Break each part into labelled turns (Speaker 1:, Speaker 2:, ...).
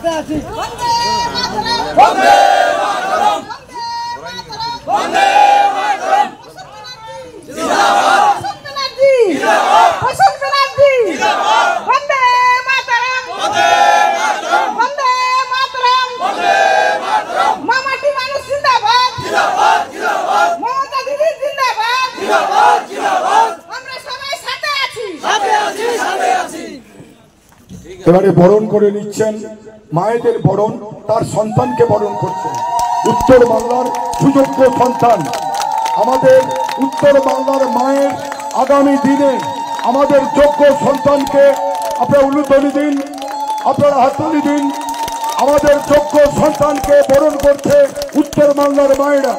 Speaker 1: সাথে আছি।
Speaker 2: বন্দে মাতরম, বন্দে মাতরম, জিন্দাবাদ, বসন্ত ব্যানার্জি জিন্দাবাদ, বসন্ত ব্যানার্জি জিন্দাবাদ, বন্দে মাতরম, বন্দে মাতরম, বন্দে মাতরম, বন্দে মাতরম, মামাটি মানুষ জিন্দাবাদ, জিন্দাবাদ, জিন্দাবাদ, মমতা দিদি জিন্দাবাদ, জিন্দাবাদ, জিন্দাবাদ, আমরা সবাই সাথে আছি, সাথে আছি, সাথে আছি।
Speaker 3: এবারে বরণ করে নিচ্ছেন মায়েদের বরণ, তার সন্তানকে বরণ করছেন উত্তর বাংলার সুযোগ্য সন্তান। আমাদের উত্তর বাংলার মায়ের আগামী দিনে আমাদের যোগ্য সন্তানকে আপনারা উলুধ্বনি দিন, আপনারা হাততালি দিন। আমাদের যোগ্য সন্তানকে বরণ করছে উত্তর বাংলার মায়েরা।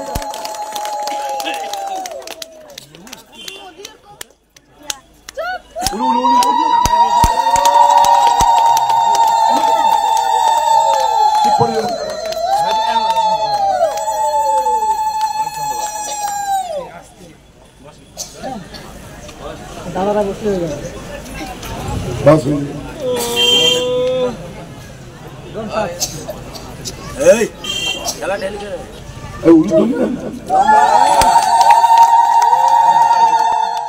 Speaker 1: দাদারা বসে হয়ে যাবে।
Speaker 3: এই খেলা ঢেলে